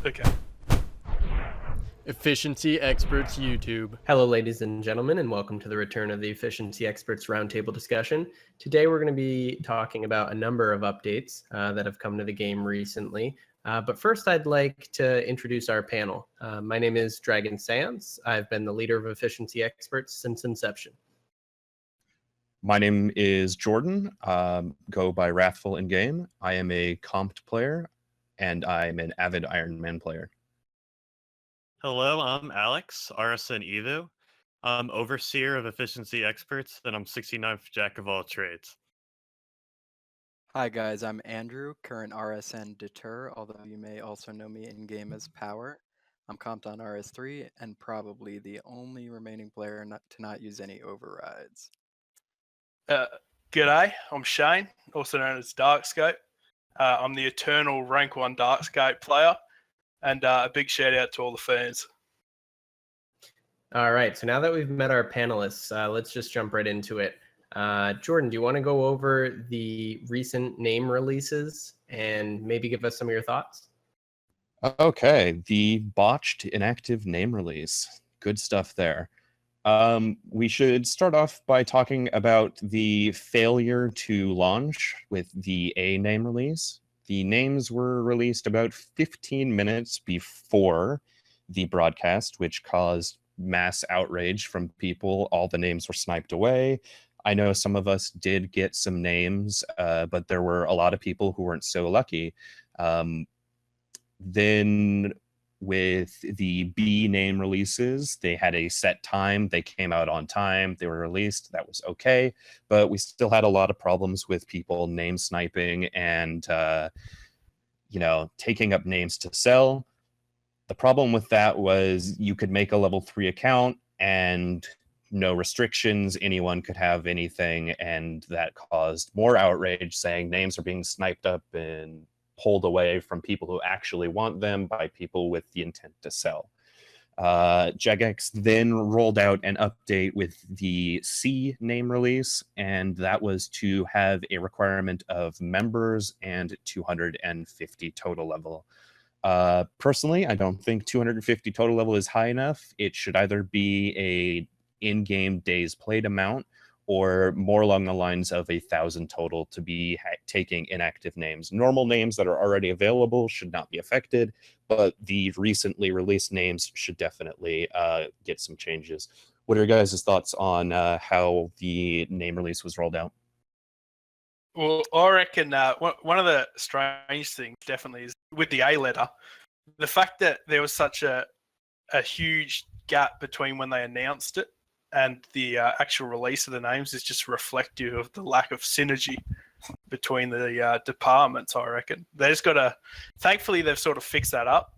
Okay. Efficiency Experts YouTube. Hello, ladies and gentlemen, and welcome to the return of the Efficiency Experts Roundtable discussion. Today, we're going to be talking about a number of updates that have come to the game recently. But first, I'd like to introduce our panel. My name is Dragon Sans. I've been the leader of Efficiency Experts since inception. My name is Jordan, go by Wrathful in game. I am a comped player, and I'm an avid Iron Man player. Hello, I'm Alex, RSN Evo. I'm Overseer of Efficiency Experts, and I'm 69th Jack of all trades. Hi guys, I'm Andrew, current RSN Deter, although you may also know me in-game as Power. I'm comped on RS3, and probably the only remaining player to not use any overrides. G'day, I'm Shane, also known as Darkscape. I'm the eternal rank 1 Darkscape player, and a big shout out to all the fans. All right, so now that we've met our panelists, let's just jump right into it. Jordan, do you want to go over the recent name releases and maybe give us some of your thoughts? Okay, the botched inactive name release. Good stuff there. We should start off by talking about the failure to launch with the A name release. The names were released about 15 minutes before the broadcast, which caused mass outrage from people. All the names were sniped away. I know some of us did get some names, but there were a lot of people who weren't so lucky. Then with the B name releases, they had a set time. They came out on time. They were released. That was okay. But we still had a lot of problems with people name sniping and, taking up names to sell. The problem with that was you could make a level 3 account and no restrictions. Anyone could have anything. And that caused more outrage, saying names are being sniped up and pulled away from people who actually want them by people with the intent to sell. Jagex then rolled out an update with the C name release, and that was to have a requirement of members and 250 total level. Personally, I don't think 250 total level is high enough. It should either be a in-game days played amount or more along the lines of 1,000 total to be taking inactive names. Normal names that are already available should not be affected, but the recently released names should definitely get some changes. What are your guys' thoughts on how the name release was rolled out? Well, I reckon one of the strange things definitely is with the A letter, the fact that there was such a huge gap between when they announced it and the actual release of the names is just reflective of the lack of synergy between the departments, I reckon. They just got to... Thankfully, they've sort of fixed that up,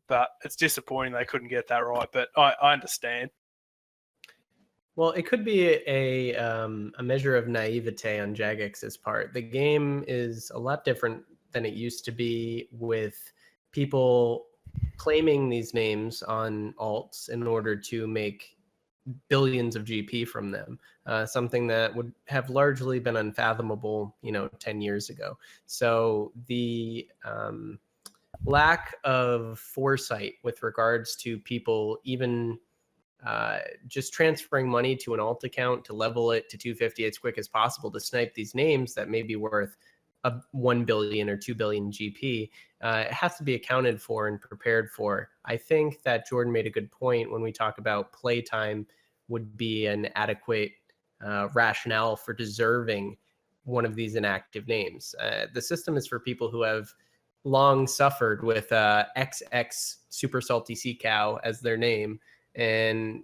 but it's disappointing they couldn't get that right, but I understand. Well, it could be a measure of naivete on Jagex's part. The game is a lot different than it used to be, with people claiming these names on alts in order to make billions of GP from them, something that would have largely been unfathomable, 10 years ago. So the lack of foresight with regards to people even just transferring money to an alt account to level it to 250 as quick as possible to snipe these names that may be worth 1 billion or 2 billion GP, it has to be accounted for and prepared for. I think that Jordan made a good point when we talk about playtime would be an adequate rationale for deserving one of these inactive names. The system is for people who have long suffered with XX Super Salty Sea Cow as their name, and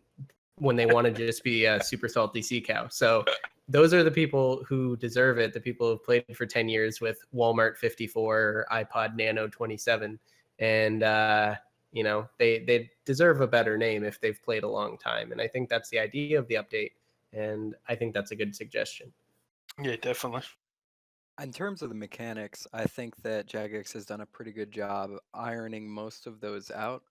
when they want to just be a Super Salty Sea Cow. So those are the people who deserve it, the people who've played for 10 years with Walmart 54 or iPod Nano 27. And, they deserve a better name if they've played a long time. And I think that's the idea of the update. And I think that's a good suggestion. Yeah, definitely. In terms of the mechanics, I think that Jagex has done a pretty good job ironing most of those out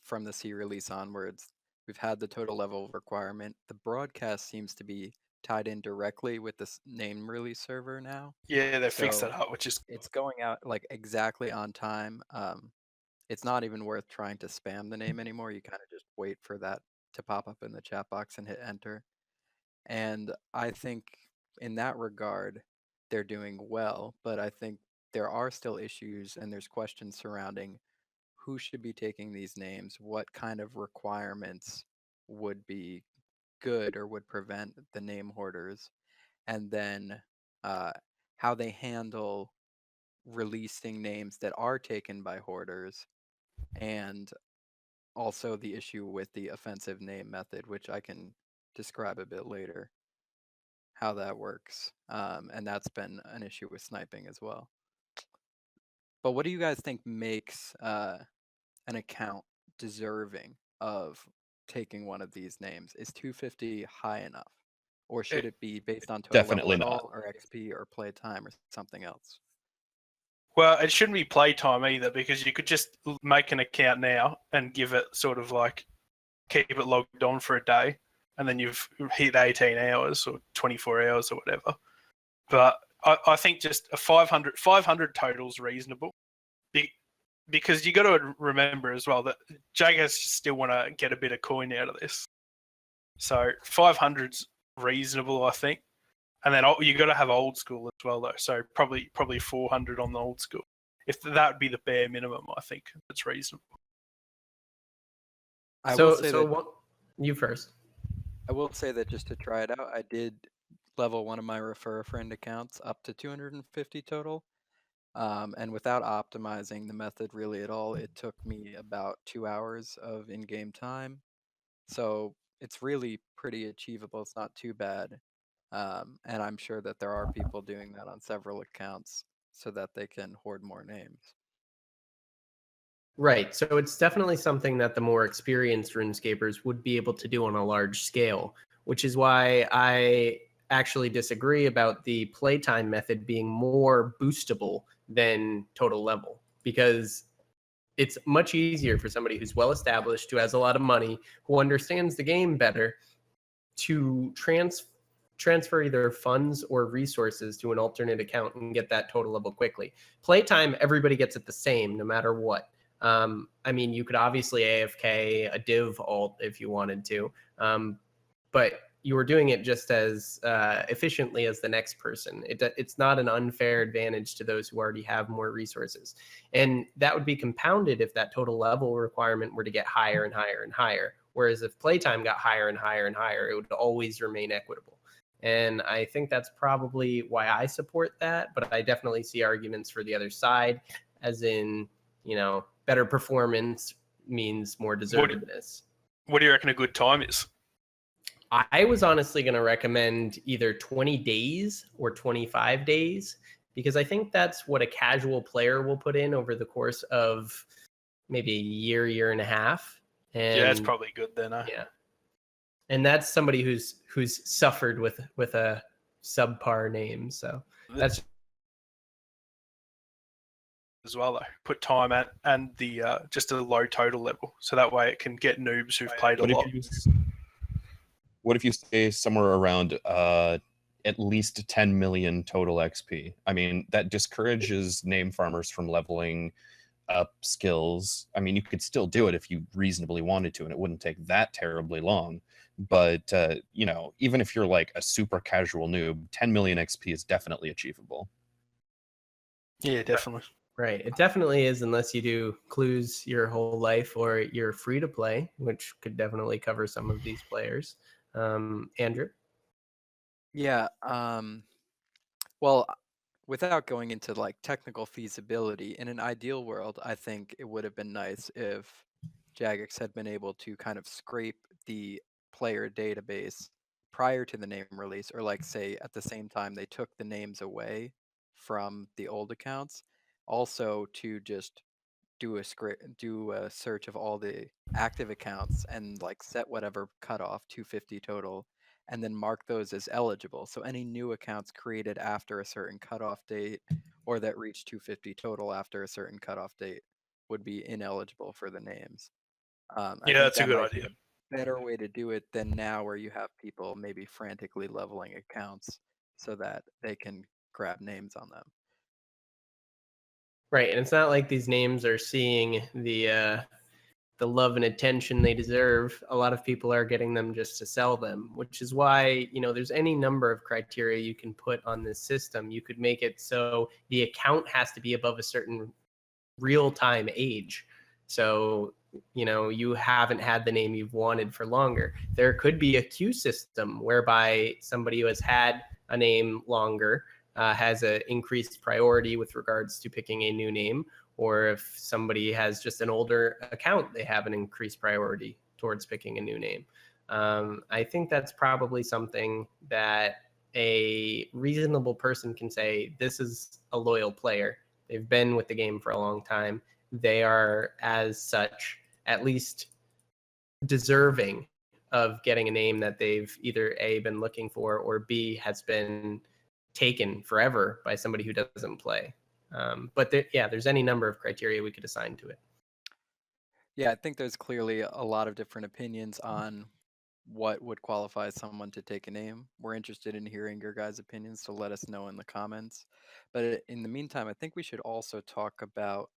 from the C release onwards. We've had the total level requirement. The broadcast seems to be tied in directly with this name release server now. Yeah, they fixed that up, which is... It's going out like exactly on time. it's not even worth trying to spam the name anymore. You kind of just wait for that to pop up in the chat box and hit enter. And I think in that regard, they're doing well, but I think there are still issues and there's questions surrounding who should be taking these names, what kind of requirements would be good or would prevent the name hoarders, and then how they handle releasing names that are taken by hoarders, and also the issue with the offensive name method, which I can describe a bit later, how that works. And that's been an issue with sniping as well. But what do you guys think makes an account deserving of taking one of these names? Is 250 high enough? Or should it be based on total Definitely level at not. all, or XP, or playtime, or something else? Well, it shouldn't be playtime either, because you could just make an account now and give it sort of like keep it logged on for a day, and then you've hit 18 hours or 24 hours or whatever. But I think just a 500 total is reasonable, because you got to remember as well that Jaggers still want to get a bit of coin out of this. So 500's reasonable, I think. And then you got to have old school as well, though. So probably 400 on the old school. If that would be the bare minimum, I think that's reasonable. You first. I will say that just to try it out, I did level one of my refer a friend accounts up to 250 total. And without optimizing the method really at all, it took me about 2 hours of in-game time. So it's really pretty achievable. It's not too bad. And I'm sure that there are people doing that on several accounts so that they can hoard more names. Right. So it's definitely something that the more experienced RuneScapers would be able to do on a large scale, which is why I actually disagree about the playtime method being more boostable than total level, because it's much easier for somebody who's well established, who has a lot of money, who understands the game better, to transfer either funds or resources to an alternate account and get that total level quickly. Playtime, everybody gets it the same, no matter what. I mean, you could obviously AFK a div alt if you wanted to, but you were doing it just as efficiently as the next person. It's not an unfair advantage to those who already have more resources. And that would be compounded if that total level requirement were to get higher and higher and higher. Whereas if playtime got higher and higher and higher, it would always remain equitable. And I think that's probably why I support that. But I definitely see arguments for the other side, as in, better performance means more deservedness. What do you reckon a good time is? I was honestly going to recommend either 20 days or 25 days, because I think that's what a casual player will put in over the course of maybe a year and a half. And yeah, that's probably good then. Yeah. And that's somebody who's suffered with a subpar name. So that's as well, though. Put time at and the just a low total level, so that way it can get noobs who've played a lot. What if you stay somewhere around at least 10 million total XP? I mean, that discourages name farmers from leveling up skills. I mean, you could still do it if you reasonably wanted to, and it wouldn't take that terribly long. But, even if you're like a super casual noob, 10 million XP is definitely achievable. Yeah, definitely. Right. It definitely is, unless you do clues your whole life or you're free to play, which could definitely cover some of these players. Andrew? Yeah. Well, without going into like technical feasibility, in an ideal world, I think it would have been nice if Jagex had been able to kind of scrape the player database prior to the name release, or like say at the same time they took the names away from the old accounts, also to just do a search of all the active accounts and like set whatever cutoff 250 total, and then mark those as eligible. So any new accounts created after a certain cutoff date or that reach 250 total after a certain cutoff date would be ineligible for the names. Yeah, that's a good idea. Better way to do it than now, where you have people maybe frantically leveling accounts so that they can grab names on them. Right, and it's not like these names are seeing the love and attention they deserve. A lot of people are getting them just to sell them, which is why, there's any number of criteria you can put on this system. You could make it so the account has to be above a certain real-time age. So, you haven't had the name you've wanted for longer. There could be a queue system whereby somebody who has had a name longer has an increased priority with regards to picking a new name. Or if somebody has just an older account, they have an increased priority towards picking a new name. I think that's probably something that a reasonable person can say, this is a loyal player. They've been with the game for a long time. They are, as such, at least deserving of getting a name that they've either A, been looking for, or B, has been taken forever by somebody who doesn't play. But there's any number of criteria we could assign to it. Yeah, I think there's clearly a lot of different opinions on what would qualify someone to take a name. We're interested in hearing your guys' opinions, so let us know in the comments. But in the meantime, I think we should also talk about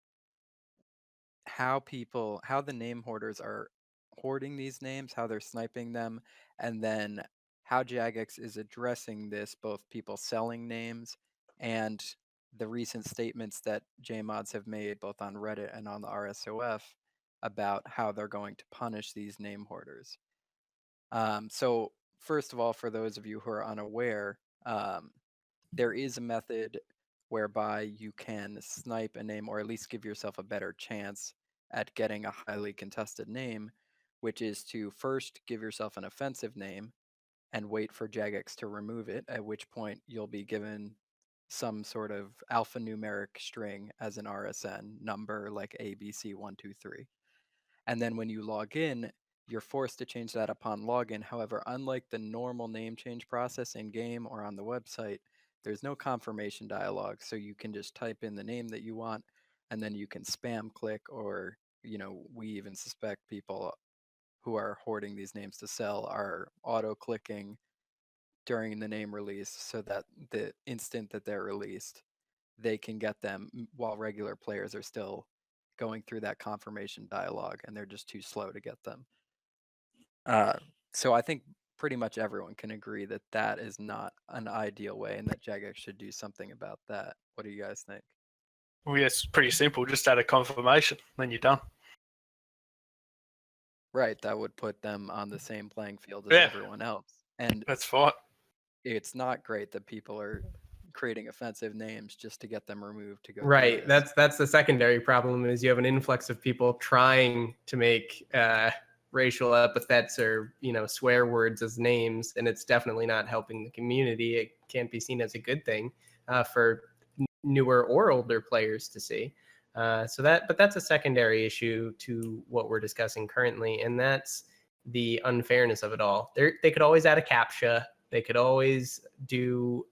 how the name hoarders are hoarding these names, how they're sniping them, and then how Jagex is addressing this, both people selling names and the recent statements that JMods have made both on Reddit and on the RSOF about how they're going to punish these name hoarders. So first of all, for those of you who are unaware, there is a method whereby you can snipe a name, or at least give yourself a better chance at getting a highly contested name, which is to first give yourself an offensive name and wait for Jagex to remove it, at which point you'll be given some sort of alphanumeric string as an RSN number like ABC123. And then when you log in, you're forced to change that upon login. However, unlike the normal name change process in game or on the website, there's no confirmation dialog. So you can just type in the name that you want, and then you can spam click, or, we even suspect people who are hoarding these names to sell are auto clicking during the name release so that the instant that they're released, they can get them while regular players are still going through that confirmation dialogue and they're just too slow to get them. So I think pretty much everyone can agree that that is not an ideal way and that Jagex should do something about that. What do you guys think? Well, yeah, it's pretty simple. Just add a confirmation, then you're done. Right, that would put them on the same playing field as Yeah. everyone else. And That's fine. it's not great that people are creating offensive names just to get them removed to go do Right. this. That's the secondary problem, is you have an influx of people trying to make racial epithets or swear words as names, and it's definitely not helping the community. It can't be seen as a good thing for newer or older players to see. But that's a secondary issue to what we're discussing currently, and that's the unfairness of it all. They could always add a CAPTCHA. They could always do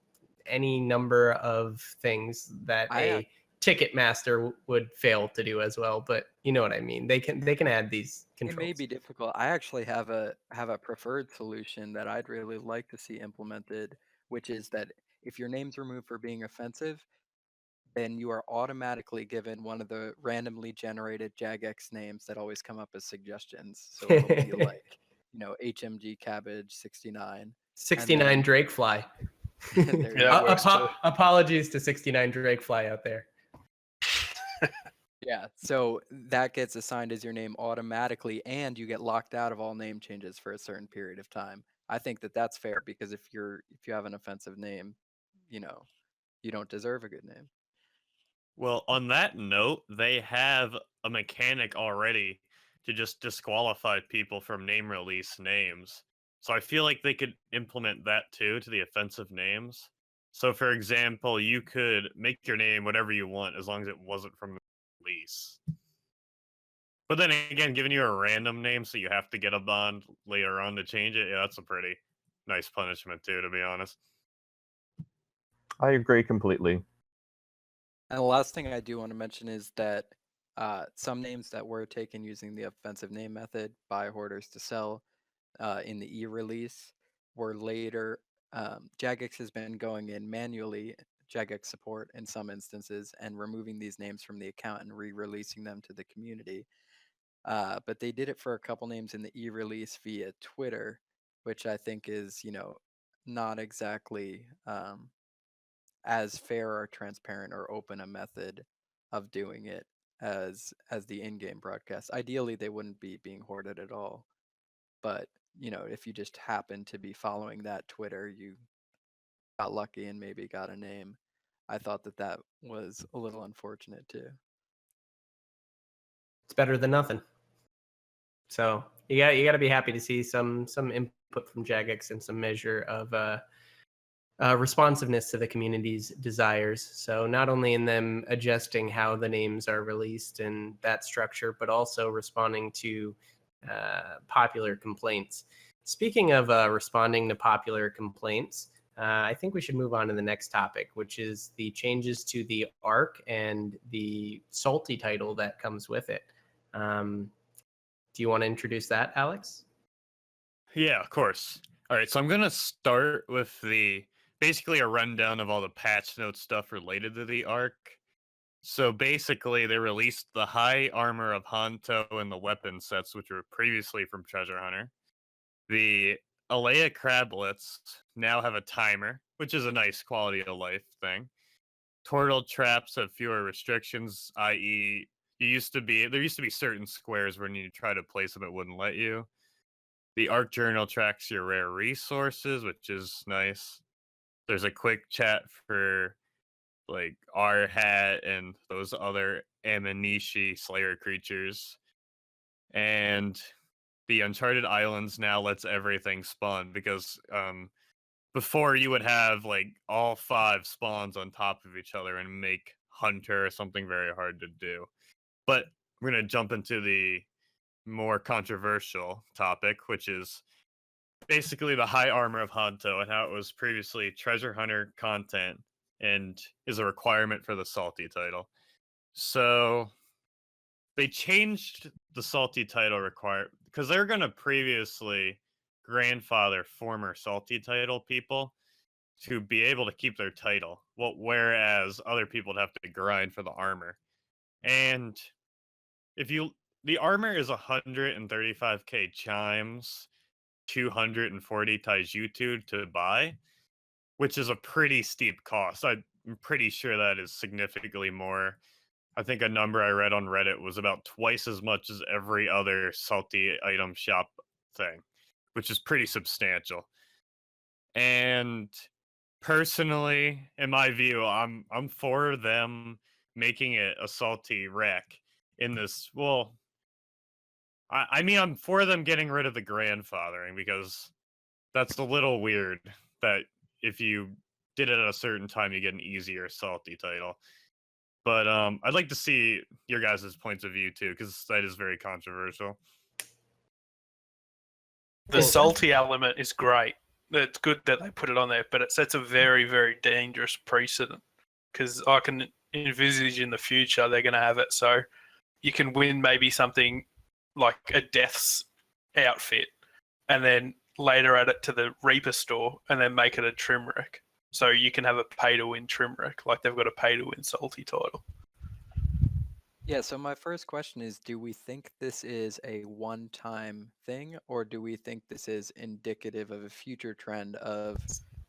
any number of things that a ticket master would fail to do as well, but you know what I mean. They can add these controls. It may be difficult. I actually have a preferred solution that I'd really like to see implemented, which is that if your name's removed for being offensive, then you are automatically given one of the randomly generated Jagex names that always come up as suggestions. So it'll be like, HMG Cabbage 69. 69 Drakefly. Apologies to 69 Drakefly out there. Yeah, so that gets assigned as your name automatically, and you get locked out of all name changes for a certain period of time. I think that that's fair, because if you have an offensive name, you don't deserve a good name. Well, on that note, they have a mechanic already to just disqualify people from name release names. So I feel like they could implement that too to the offensive names. So for example, you could make your name whatever you want as long as it wasn't from the release. But then again, giving you a random name so you have to get a bond later on to change it, yeah, that's a pretty nice punishment too, to be honest. I agree completely. And the last thing I do want to mention is that some names that were taken using the offensive name method by hoarders to sell in the E release were later, Jagex has been going in manually Jagex support in some instances and removing these names from the account and re-releasing them to the community. But they did it for a couple names in the e-release via Twitter, which I think is, not exactly as fair or transparent or open a method of doing it as the in-game broadcast. Ideally, they wouldn't be being hoarded at all. But, if you just happen to be following that Twitter, you got lucky and maybe got a name. I thought that was a little unfortunate too. It's better than nothing. So you got to be happy to see some input from Jagex and some measure of responsiveness to the community's desires. So not only in them adjusting how the names are released and that structure, but also responding to popular complaints. Speaking of responding to popular complaints, I think we should move on to the next topic, which is the changes to the ARC and the Salty title that comes with it. Do you want to introduce that, Alex? Yeah, of course. All right, so I'm going to start with basically a rundown of all the patch note stuff related to the ARC. So basically, they released the high armor of Hanto and the weapon sets, which were previously from Treasure Hunter. The Alea Crablets now have a timer, which is a nice quality of life thing. Turtle traps have fewer restrictions, i.e., there used to be certain squares when you try to place them, it wouldn't let you. The Arc Journal tracks your rare resources, which is nice. There's a quick chat for like R-Hat and those other Amanishi Slayer creatures. And the Uncharted Islands now lets everything spawn, because before you would have like all 5 spawns on top of each other and make Hunter something very hard to do. But we're going to jump into the more controversial topic, which is basically the high armor of Hanto and how it was previously Treasure Hunter content and is a requirement for the Salty title. So they changed the Salty title requirement because they're going to previously grandfather former Salty title people to be able to keep their title, whereas other people would have to grind for the armor. And the armor is 135k chimes, 240 taijutsu to buy, which is a pretty steep cost. I'm pretty sure that is significantly more. I think a number I read on Reddit was about twice as much as every other Salty item shop thing, which is pretty substantial. And personally, in my view, I'm for them making it a Salty wreck in this. Well, I mean, I'm for them getting rid of the grandfathering, because that's a little weird that if you did it at a certain time, you get an easier Salty title. But I'd like to see your guys' points of view too, because that is very controversial. The Salty element is great. It's good that they put it on there, but it sets a very, very dangerous precedent, because I can envisage in the future they're going to have it so you can win maybe something like a Death's outfit and then later add it to the Reaper store and then make it a trim wreck. So you can have a pay-to-win trim wreck, like they've got a pay-to-win Salty title. Yeah, so my first question is, do we think this is a one-time thing, or do we think this is indicative of a future trend of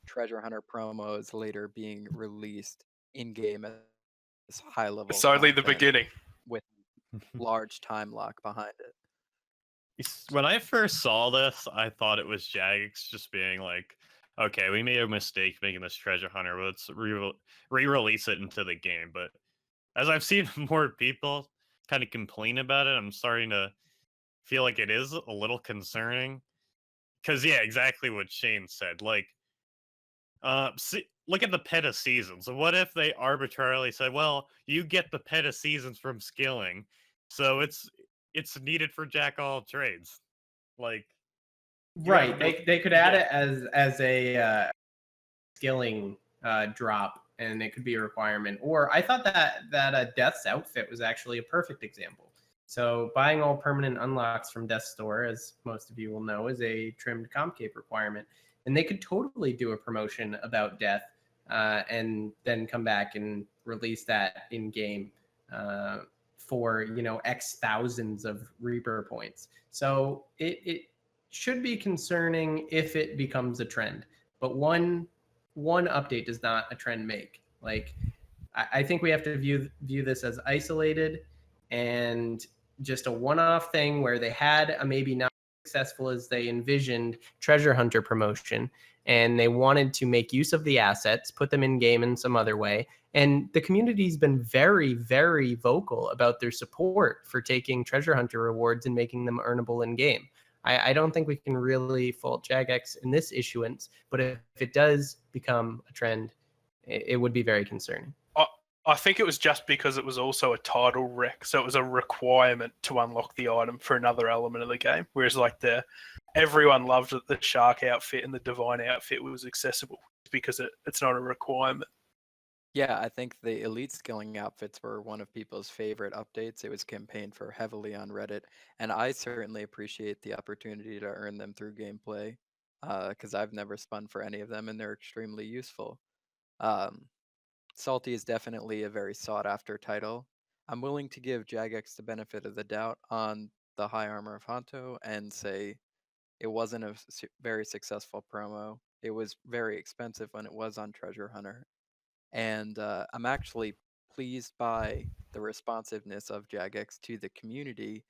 Treasure Hunter promos later being released in-game as high-level It's only the content beginning. with large time lock behind it? When I first saw this, I thought it was Jagex just being like, okay, we made a mistake making this Treasure Hunter. Let's re-release it into the game. But as I've seen more people kind of complain about it, I'm starting to feel like it is a little concerning. Because, yeah, exactly what Shane said. Like, look at the PETA seasons. So what if they arbitrarily said, well, you get the PETA seasons from skilling, so it's needed for jack all trades. Like, Right. They could add it as a skilling drop, and it could be a requirement. Or I thought that a Death's outfit was actually a perfect example. So buying all permanent unlocks from Death's store, as most of you will know, is a trimmed comp cape requirement. And they could totally do a promotion about Death and then come back and release that in game for X thousands of Reaper points. So it should be concerning if it becomes a trend. But one update does not a trend make. Like, I think we have to view this as isolated and just a one-off thing where they had a maybe not successful as they envisioned treasure hunter promotion, and they wanted to make use of the assets, put them in game in some other way. And the community's been very, very vocal about their support for taking treasure hunter rewards and making them earnable in game. I don't think we can really fault Jagex in this issuance, but if it does become a trend, it would be very concerning. I think it was just because it was also a title rec, so it was a requirement to unlock the item for another element of the game. Whereas like everyone loved that the shark outfit and the divine outfit was accessible because it's not a requirement. Yeah, I think the elite skilling outfits were one of people's favorite updates. It was campaigned for heavily on Reddit, and I certainly appreciate the opportunity to earn them through gameplay, because I've never spun for any of them, and they're extremely useful. Salty is definitely a very sought-after title. I'm willing to give Jagex the benefit of the doubt on the high armor of Hanto and say it wasn't a very successful promo. It was very expensive when it was on Treasure Hunter. And I'm actually pleased by the responsiveness of Jagex to the community,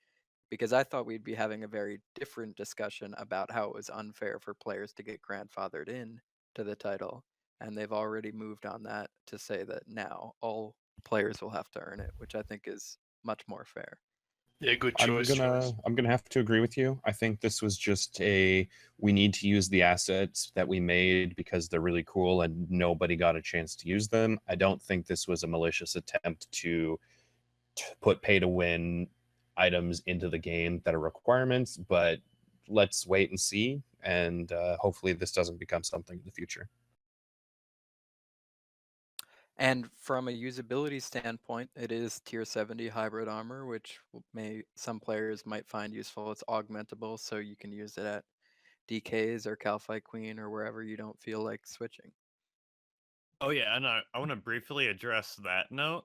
because I thought we'd be having a very different discussion about how it was unfair for players to get grandfathered in to the title. And they've already moved on that to say that now all players will have to earn it, which I think is much more fair. Yeah, good choice. I'm gonna have to agree with you. I think this was just we need to use the assets that we made because they're really cool and nobody got a chance to use them. I don't think this was a malicious attempt to put pay to win items into the game that are requirements, but let's wait and see, and hopefully this doesn't become something in the future. And from a usability standpoint, it is tier 70 hybrid armor, which some players might find useful. It's augmentable, so you can use it at DKs or Calfight Queen or wherever you don't feel like switching. Oh yeah, and I want to briefly address that note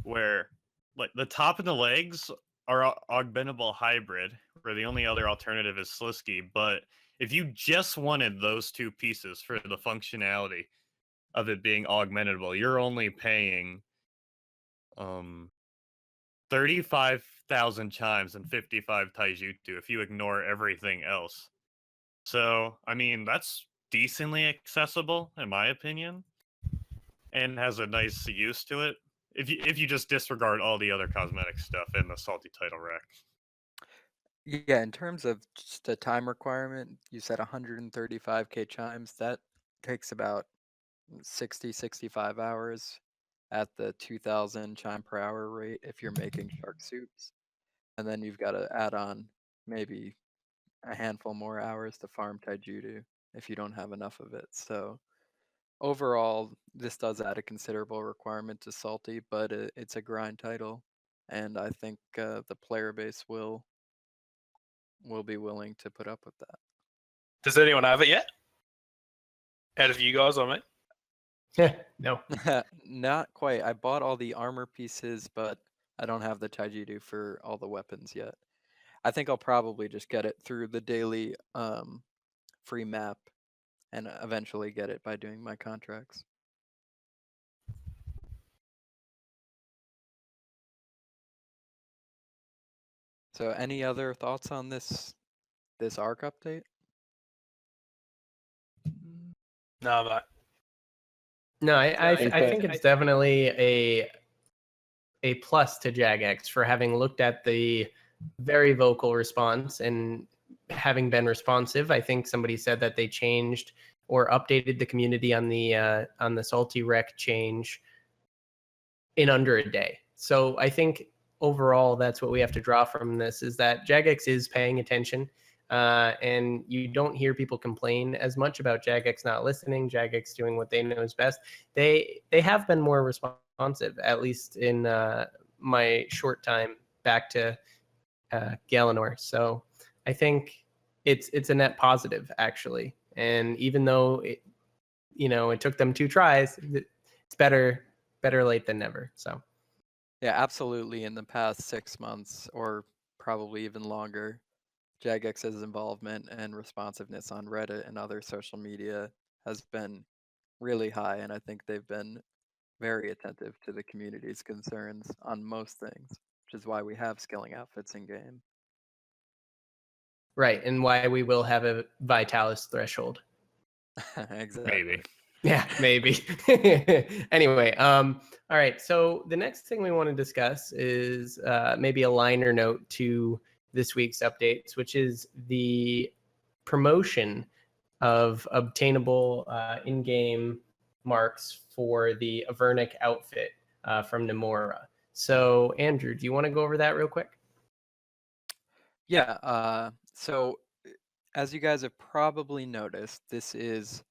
where like the top and the legs are augmentable hybrid, where the only other alternative is Slisky. But if you just wanted those two pieces for the functionality of it being augmentable, you're only paying 35,000 chimes and 55 taijutsu if you ignore everything else. So, I mean, that's decently accessible in my opinion, and has a nice use to it if you just disregard all the other cosmetic stuff in the salty title rec. Yeah, in terms of just a time requirement, you said 135k chimes. That takes about 65 hours at the 2,000 chime per hour rate if you're making shark soups. And then you've got to add on maybe a handful more hours to farm taijutsu if you don't have enough of it. So overall, this does add a considerable requirement to Salty, but it's a grind title, and I think the player base will be willing to put up with that. Does anyone have it yet? Out of you guys, I mean. No. Not quite. I bought all the armor pieces, but I don't have the taijutsu for all the weapons yet. I think I'll probably just get it through the daily free map and eventually get it by doing my contracts. So any other thoughts on this ARC update? No, mate. No, I think it's definitely a plus to Jagex for having looked at the very vocal response and having been responsive. I think somebody said that they changed or updated the community on the Salty Rec change in under a day. So I think overall that's what we have to draw from this, is that Jagex is paying attention. And you don't hear people complain as much about Jagex not listening, Jagex doing what they know is best. They have been more responsive, at least in my short time back to Galanor. So I think it's a net positive, actually. And even though it took them 2 tries. It's better late than never. So Yeah, absolutely. In the past 6 months, or probably even longer, Jagex's involvement and responsiveness on Reddit and other social media has been really high, and I think they've been very attentive to the community's concerns on most things, which is why we have skilling outfits in game. right, and why we will have a Vitalis threshold. Exactly. Maybe. Yeah, maybe. Anyway, all right. So the next thing we want to discuss is maybe a liner note to this week's updates, which is the promotion of obtainable in-game marks for the Avernic outfit from Nomura. So, Andrew, do you want to go over that real quick? Yeah, so as you guys have probably noticed, this is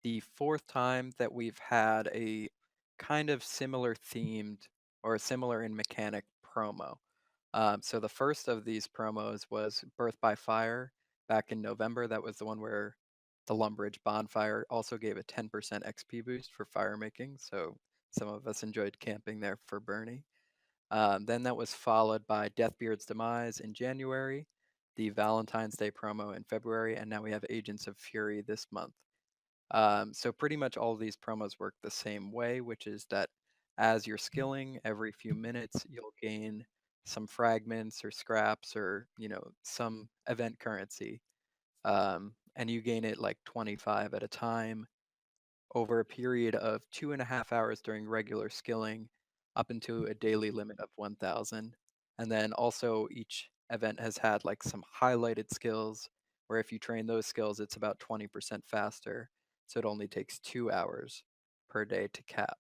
the 4th time that we've had a kind of similar themed or similar in mechanic promo. So the first of these promos was Birth by Fire back in November. That was the one where the Lumbridge bonfire also gave a 10% XP boost for fire making. So some of us enjoyed camping there for Bernie. Then that was followed by Deathbeard's Demise in January, the Valentine's Day promo in February, and now we have Agents of Fury this month. So pretty much all of these promos work the same way, which is that as you're skilling, every few minutes you'll gain some fragments or scraps or some event currency, and you gain it like 25 at a time over a period of 2.5 hours during regular skilling, up into a daily limit of 1,000. And then also each event has had like some highlighted skills where if you train those skills, it's about 20% faster. So it only takes 2 hours per day to cap.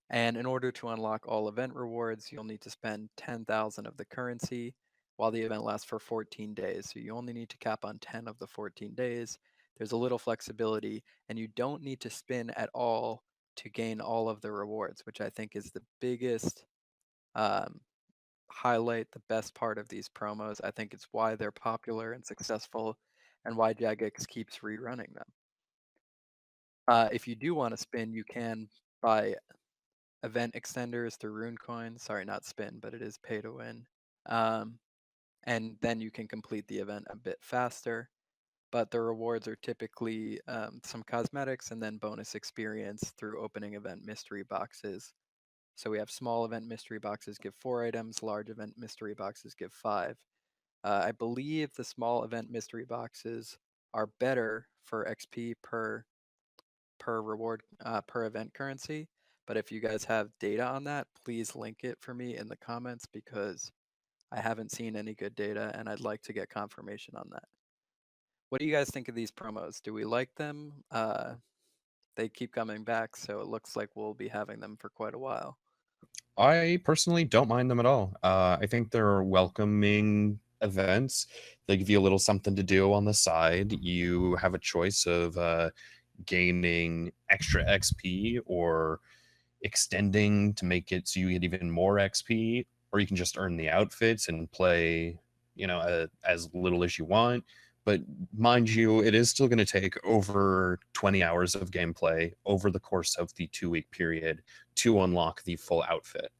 And in order to unlock all event rewards, you'll need to spend 10,000 of the currency while the event lasts for 14 days. So you only need to cap on 10 of the 14 days. There's a little flexibility, and you don't need to spin at all to gain all of the rewards, which I think is the biggest highlight, the best part of these promos. I think it's why they're popular and successful and why Jagex keeps rerunning them. If you do want to spin, you can buy event extenders through Rune Coins. Sorry, not spin, but it is pay to win. And then you can complete the event a bit faster. But the rewards are typically some cosmetics and then bonus experience through opening event mystery boxes. So we have small event mystery boxes give 4 items, large event mystery boxes give 5. I believe the small event mystery boxes are better for XP per reward per event currency. But if you guys have data on that, please link it for me in the comments because I haven't seen any good data and I'd like to get confirmation on that. What do you guys think of these promos? Do we like them? They keep coming back, so it looks like we'll be having them for quite a while. I personally don't mind them at all. I think they're welcoming events. They give you a little something to do on the side. You have a choice of gaining extra XP or extending to make it so you get even more XP, or you can just earn the outfits and play, as little as you want. But mind you, it is still going to take over 20 hours of gameplay over the course of the 2-week period to unlock the full outfit.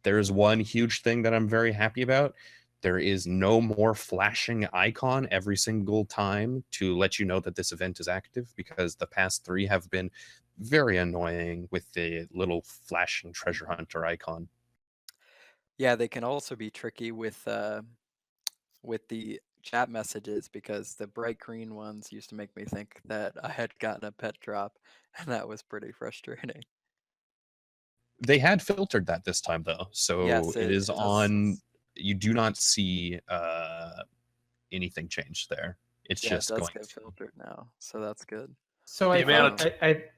There's one huge thing that I'm very happy about. There is no more flashing icon every single time to let you know that this event is active, because the past 3 have been very annoying with the little flashing treasure hunter icon. Yeah, they can also be tricky with the chat messages because the bright green ones used to make me think that I had gotten a pet drop, and that was pretty frustrating. They had filtered that this time though, so Yes, it is does. on. You do not see anything change there. It's Yeah, just it does going get to. filtered now, so that's good. So The amount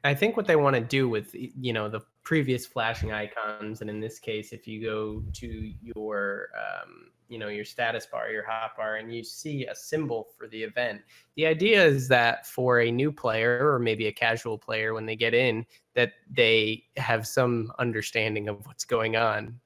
I think what they want to do with the previous flashing icons, and in this case, if you go to your your status bar, your hotbar, and you see a symbol for the event, the idea is that for a new player or maybe a casual player, when they get in, that they have some understanding of what's going on.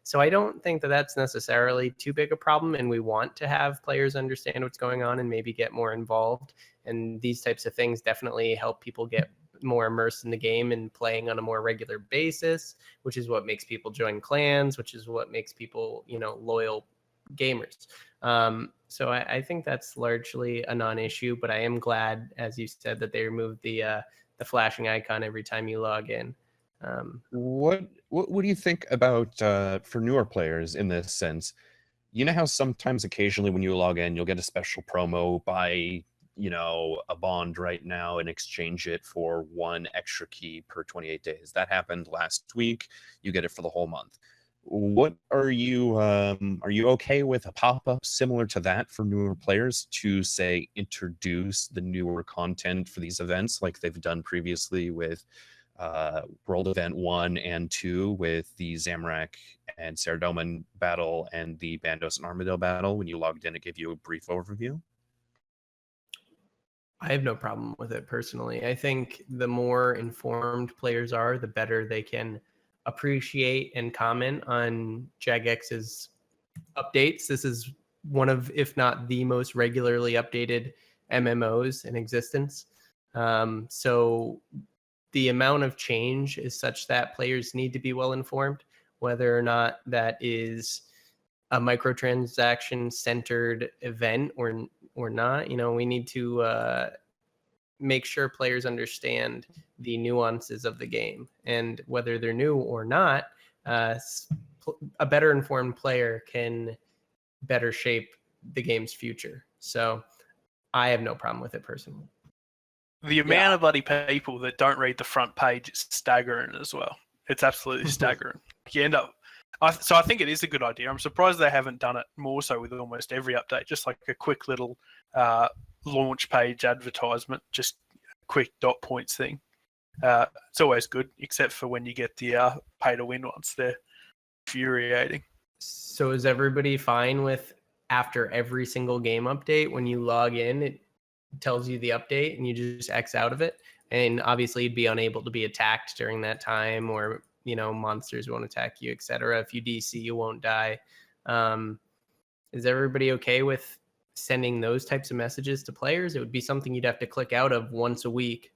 So I don't think that that's necessarily too big a problem, and we want to have players understand what's going on and maybe get more involved. And these types of things definitely help people get more immersed in the game and playing on a more regular basis, which is what makes people join clans, which is what makes people, loyal gamers. So I think that's largely a non-issue, but I am glad, as you said, that they removed the flashing icon every time you log in. What do you think about for newer players in this sense? You know how sometimes occasionally when you log in, you'll get a special promo, buy, a bond right now and exchange it for 1 extra key per 28 days. That happened last week. You get it for the whole month. What are you okay with a pop-up similar to that for newer players to, say, introduce the newer content for these events like they've done previously with World Event 1 and 2 with the Zamorak and Saradomin battle and the Bandos and Armadillo battle? When you logged in, it gave you a brief overview. I have no problem with it personally. I think the more informed players are, the better they can appreciate and comment on Jagex's updates. This is one of, if not the most regularly updated MMOs in existence. So the amount of change is such that players need to be well informed, whether or not that is a microtransaction centered event or not. We need to make sure players understand the nuances of the game, and whether they're new or not, a better informed player can better shape the game's future. So I have no problem with it personally. The amount of bloody people that don't read the front page is staggering as well. It's absolutely staggering. You end up. So I think it is a good idea. I'm surprised they haven't done it more so with almost every update. Just like a quick little launch page advertisement, just a quick dot points thing. It's always good, except for when you get the pay to win ones. They're infuriating. So is everybody fine with after every single game update, when you log in, it tells you the update and you just X out of it? And obviously you'd be unable to be attacked during that time, or monsters won't attack you, etc. If you DC, you won't die. Is everybody okay with sending those types of messages to players? It would be something you'd have to click out of once a week.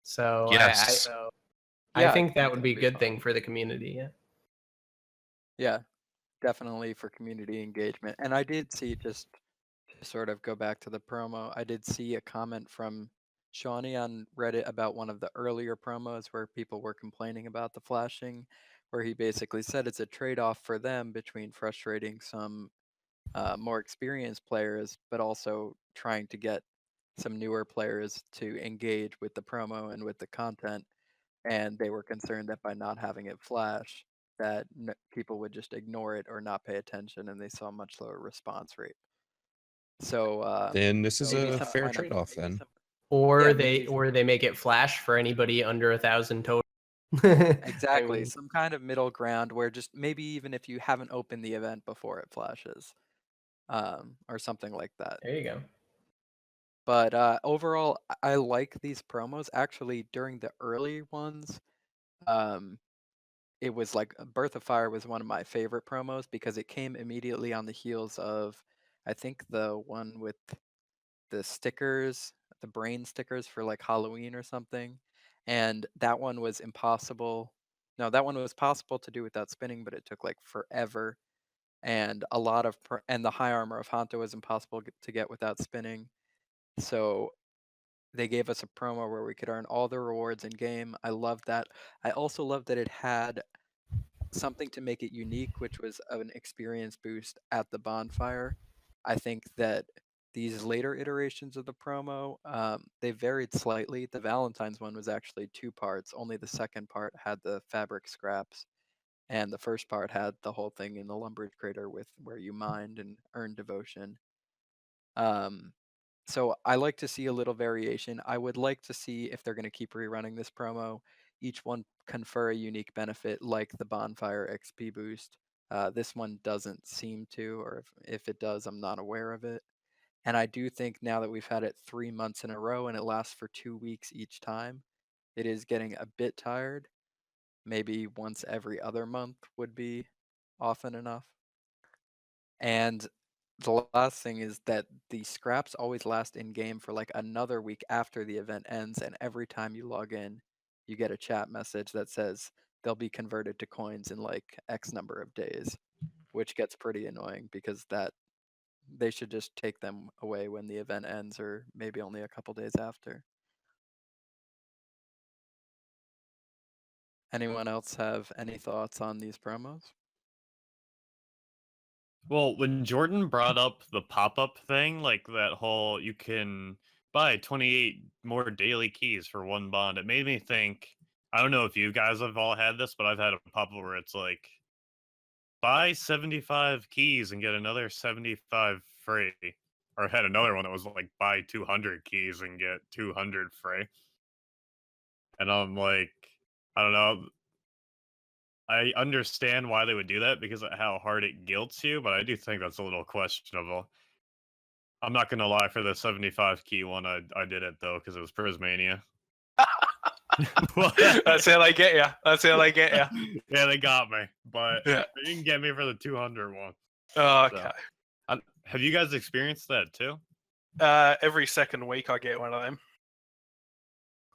So Yes. I think that would be a good thing for the community. Yeah, definitely for community engagement. And I did see, just to sort of go back to the promo, I did see a comment from Shawnee on Reddit about one of the earlier promos where people were complaining about the flashing, where he basically said it's a trade-off for them between frustrating some more experienced players, but also trying to get some newer players to engage with the promo and with the content. And they were concerned that by not having it flash, that people would just ignore it or not pay attention, and they saw a much lower response rate. So Then this is maybe a some fair kind of- trade-off then. Or Yeah, they make it flash for anybody under 1,000 total. Exactly. I mean, Some kind of middle ground where just maybe even if you haven't opened the event before it flashes, or something like that. there you go. But overall, I like these promos. Actually, during the early ones, it was like Birth of Fire was one of my favorite promos because it came immediately on the heels of, I think, the one with the stickers, the brain stickers for like Halloween or something. And that one was impossible. No, that one was possible to do without spinning, but it took like forever. And a lot of and the high armor of Hanto was impossible to get without spinning. So they gave us a promo where we could earn all the rewards in game. I loved that. I also loved that it had something to make it unique, which was an experience boost at the bonfire. I think that these later iterations of the promo, they varied slightly. The Valentine's one was actually 2 parts. Only the second part had the fabric scraps, and the first part had the whole thing in the Lumbridge crater with where you mined and earned devotion. So I like to see a little variation. I would like to see, if they're going to keep rerunning this promo, each one confer a unique benefit like the bonfire XP boost. This one doesn't seem to, or if it does, I'm not aware of it. And I do think now that we've had it 3 months in a row and it lasts for 2 weeks each time, it is getting a bit tired. Maybe once every other month would be often enough. And the last thing is that the scraps always last in game for like another week after the event ends, and every time you log in, you get a chat message that says they'll be converted to coins in like X number of days, which gets pretty annoying because that they should just take them away when the event ends, or maybe only a couple days after. Anyone else have any thoughts on these promos? Well, when Jordan brought up the pop-up thing, like that whole you can buy 28 more daily keys for one bond, it made me think, I don't know if you guys have all had this, but I've had a pop-up where it's like, buy 75 keys and get another 75 free. Or I had another one that was like, buy 200 keys and get 200 free. And I'm like, I don't know. I understand why they would do that because of how hard it guilts you, but I do think that's a little questionable. I'm not gonna lie, for the 75 key one, I did it though because it was Prismania. That's how they get you. That's how they get you. Yeah, they got me, but Yeah. they didn't get me for the 200 one. Oh, okay. Have you guys experienced that too? Every second week I get one of them.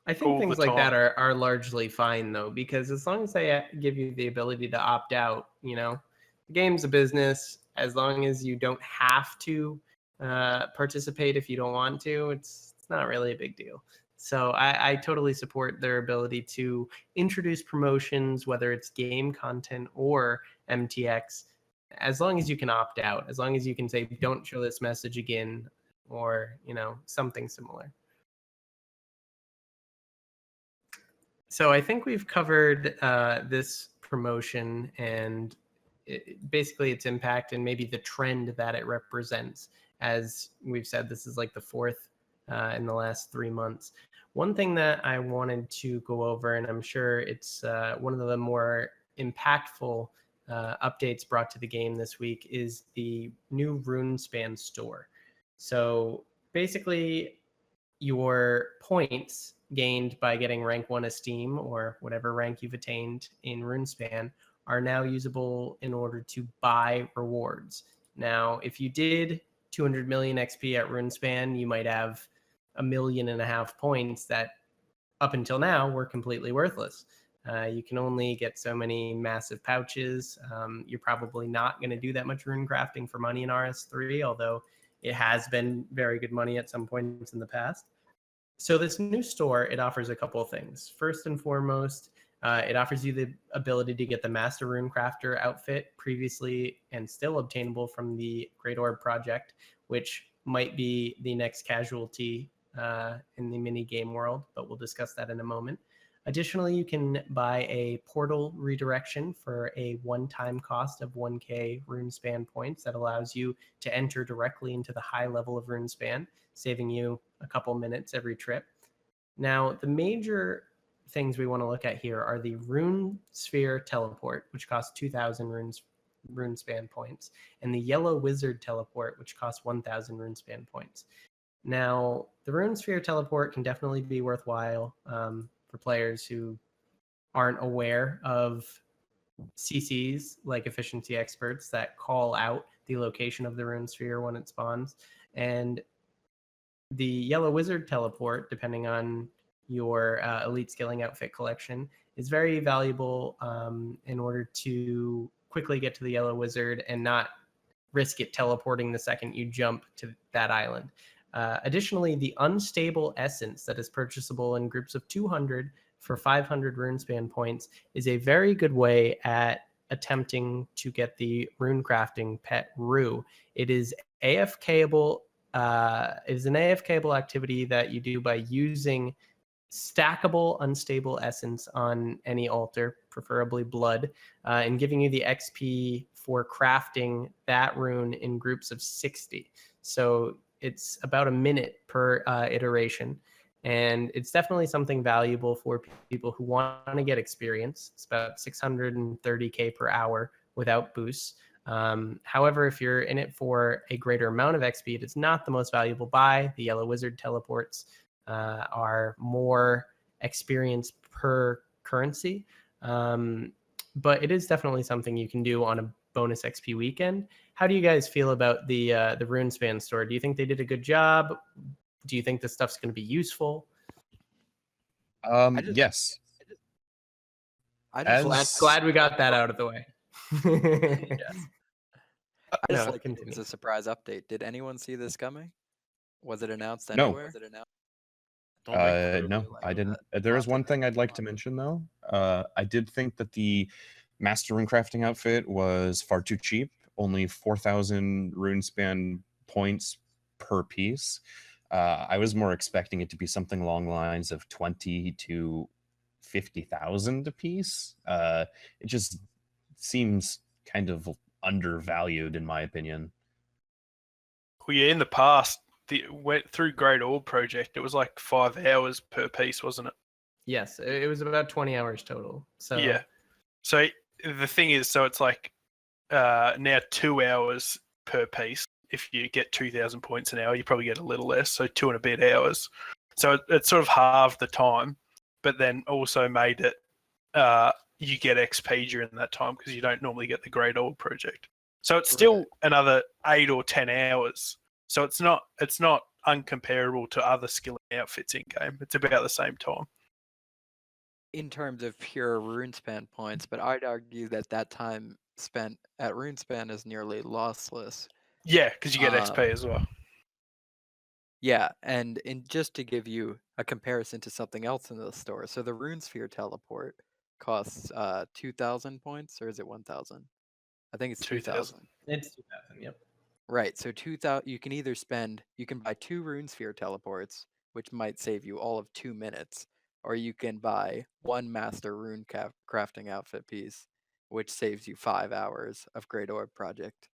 I think all things the like that time. are largely fine though, because as long as they give you the ability to opt out, the game's a business. As long as you don't have to participate if you don't want to, it's not really a big deal. So I totally support their ability to introduce promotions, whether it's game content or MTX, as long as you can opt out, as long as you can say, don't show this message again, or, something similar. So I think we've covered this promotion and basically its impact and maybe the trend that it represents. As we've said, this is like the fourth in the last 3 months. One thing that I wanted to go over, and I'm sure it's one of the more impactful updates brought to the game this week, is the new Runespan store. So basically, your points gained by getting rank 1 esteem or whatever rank you've attained in Runespan are now usable in order to buy rewards. Now, if you did 200 million XP at Runespan, you might have 1.5 million points that up until now were completely worthless. You can only get so many massive pouches. You're probably not going to do that much rune crafting for money in RS3, although it has been very good money at some points in the past. So this new store, it offers a couple of things. First and foremost, it offers you the ability to get the Master Rune Crafter outfit, previously and still obtainable from the Great Orb project, which might be the next casualty in the mini game world, but we'll discuss that in a moment. Additionally, you can buy a portal redirection for a one-time cost of 1k Runespan points that allows you to enter directly into the high level of Runespan, saving you a couple minutes every trip. Now, the major things we want to look at here are the Rune Sphere Teleport, which costs 2,000 Runespan points, and the Yellow Wizard Teleport, which costs 1,000 Runespan points. Now, the Rune Sphere Teleport can definitely be worthwhile for players who aren't aware of CCs, like efficiency experts, that call out the location of the Rune Sphere when it spawns. And the Yellow Wizard Teleport, depending on your Elite Skilling Outfit collection, is very valuable in order to quickly get to the Yellow Wizard and not risk it teleporting the second you jump to that island. Additionally, the Unstable Essence that is purchasable in groups of 200 for 500 Runespan points is a very good way at attempting to get the rune crafting pet Rue. It is AFKable. It is an AFKable activity that you do by using stackable Unstable Essence on any altar, preferably blood, and giving you the XP for crafting that rune in groups of 60. So it's about a minute per iteration, and it's definitely something valuable for people who want to get experience. It's about 630k per hour without boosts. However, if you're in it for a greater amount of XP, it is not the most valuable buy. The Yellow Wizard teleports are more experience per currency, but it is definitely something you can do on a bonus XP weekend. How do you guys feel about the Runespan store? Do you think they did a good job? Do you think this stuff's going to be useful? Yes. I As- just Glad we got that out of the way. yes. I just No, like it was a surprise update. Did anyone see this coming? Was it announced No. anywhere? Don't think so. No, I didn't. There is one thing I'd like to mention though. I did think that the Master Rune Crafting outfit was far too cheap. Only 4,000 Runespan points per piece. I was more expecting it to be something along the lines of 20 to 50,000 a piece. It just seems kind of undervalued in my opinion. Well, yeah, in the past, went through Great Orb Project. It was like 5 hours per piece, wasn't it? Yes, it was about 20 hours total. So Yeah. So the thing is, so it's like now 2 hours per piece. If you get 2,000 points an hour, you probably get a little less, so 2 and a bit hours. So it sort of halved the time, but then also made it you get XP during that time because you don't normally get the Great Orb Project. So it's still another 8 or 10 hours. So it's not uncomparable to other skilling outfits in game. It's about the same time. In terms of pure Runespan points, but I'd argue that time spent at Runespan is nearly lossless. Yeah, because you get XP as well. Yeah, and just to give you a comparison to something else in the store, so the Runesphere teleport costs 2,000 points, or is it 1,000? I think it's 2,000. it's 2,000. Yep. Right, so 2,000. You can buy 2 Runesphere teleports, which might save you all of 2 minutes, or you can buy 1 Master Rune crafting outfit piece, which saves you 5 hours of Great Orb Project,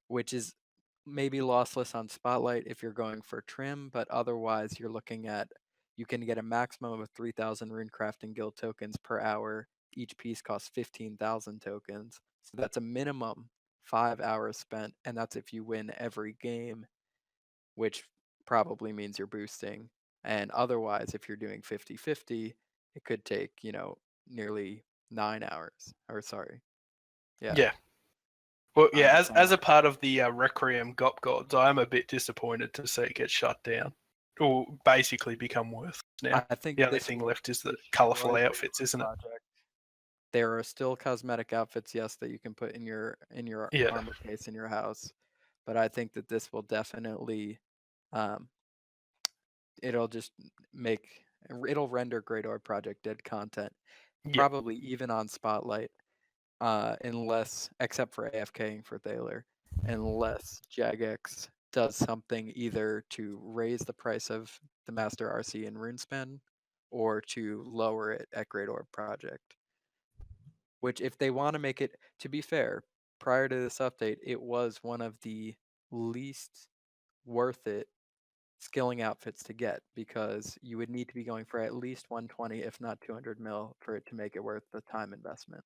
which is maybe lossless on Spotlight if you're going for trim, but otherwise you're looking at, you can get a maximum of 3,000 Rune Crafting Guild tokens per hour. Each piece costs 15,000 tokens. So that's a minimum 5 hours spent, and that's if you win every game, which probably means you're boosting. And otherwise, if you're doing 50-50, it could take, nearly 9 hours. Or sorry. Yeah. Well, yeah, as a part of the Requiem GOP Gods, I am a bit disappointed to see it get shut down. Or basically become worthless now. I think the only thing left is the colourful outfits, isn't it? There are still cosmetic outfits, yes, that you can put in your Yeah. armor case in your house, but I think that this will definitely, it'll render Great Orb Project dead content, Yeah. probably even on Spotlight, except for AFKing for Thaler, unless Jagex does something either to raise the price of the Master RC in Runespan, or to lower it at Great Orb Project. Which, if they want to make it, to be fair, prior to this update, it was one of the least worth it skilling outfits to get, because you would need to be going for at least 120, if not 200 mil, for it to make it worth the time investment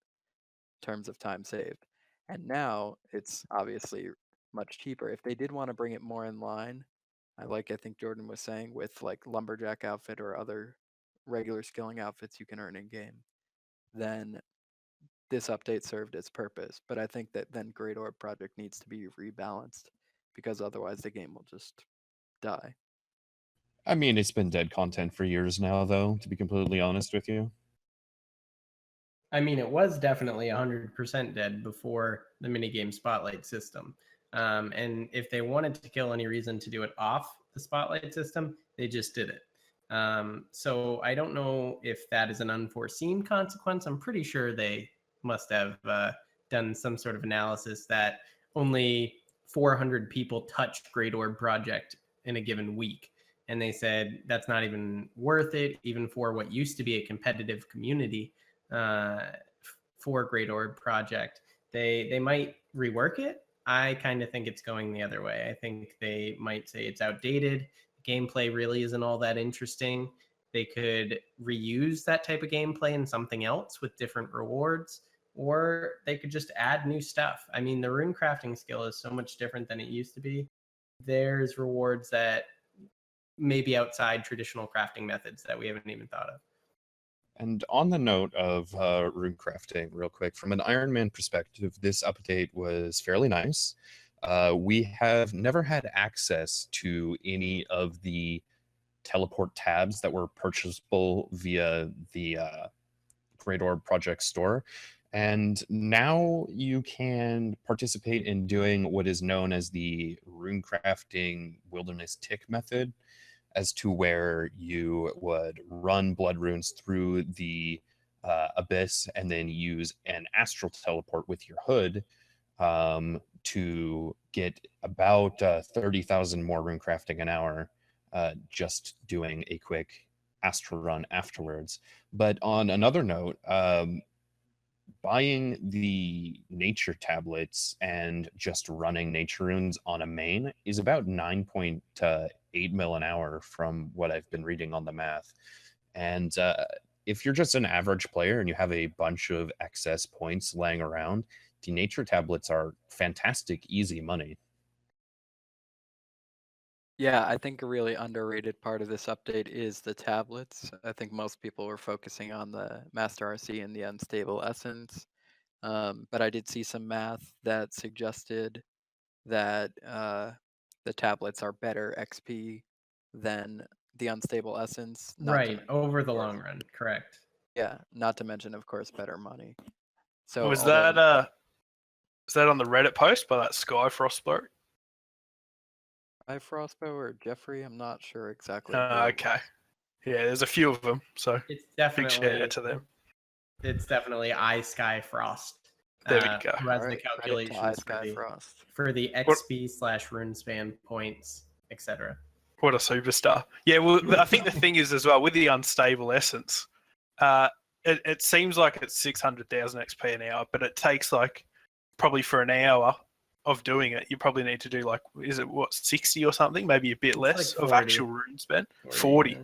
in terms of time saved. And now it's obviously much cheaper. If they did want to bring it more in line, I think Jordan was saying, with like Lumberjack outfit or other regular skilling outfits you can earn in game, then this update served its purpose. But I think that then Great Orb Project needs to be rebalanced, because otherwise the game will just die. I mean, it's been dead content for years now, though, to be completely honest with you. I mean, it was definitely 100% dead before the minigame Spotlight system. And if they wanted to kill any reason to do it off the Spotlight system, they just did it. So I don't know if that is an unforeseen consequence. I'm pretty sure they must have done some sort of analysis that only 400 people touch Great Orb Project in a given week. And they said that's not even worth it, even for what used to be a competitive community for Great Orb Project. They might rework it. I kind of think it's going the other way. I think they might say it's outdated. Gameplay really isn't all that interesting. They could reuse that type of gameplay in something else with different rewards, or they could just add new stuff. I mean, the rune crafting skill is so much different than it used to be. There's rewards that may be outside traditional crafting methods that we haven't even thought of. And on the note of rune crafting, real quick, from an Iron Man perspective, this update was fairly nice. We have never had access to any of the teleport tabs that were purchasable via the Great Orb Project store. And now you can participate in doing what is known as the rune crafting wilderness tick method, as to where you would run blood runes through the abyss and then use an astral teleport with your hood to get about 30,000 more rune crafting an hour, just doing a quick astral run afterwards. But on another note, buying the nature tablets and just running nature runes on a main is about 9.8 mil an hour from what I've been reading on the math. And if you're just an average player and you have a bunch of excess points laying around, the nature tablets are fantastic, easy money. Yeah, I think a really underrated part of this update is the tablets. I think most people were focusing on the Master RC and the Unstable Essence. But I did see some math that suggested that the tablets are better XP than the Unstable Essence. Right, over the long run, correct. Yeah, not to mention, of course, better money. So Was that on the Reddit post by that Skyfrost bloke? Frostbow or Jeffrey? I'm not sure exactly. Okay. Yeah, there's a few of them, so It's big definitely shout out to them. It's definitely Sky Frost. There we go. Who has the Alright, credit to calculations Frost. for the XP/runespan points, etc. What a superstar. Yeah, well, I think the thing is as well, with the Unstable Essence, it seems like it's 600,000 XP an hour, but it takes like probably for an hour of doing it, you probably need to do like, is it 60 or something? Maybe a bit less like of 40. actual rune spend. 40. Yeah.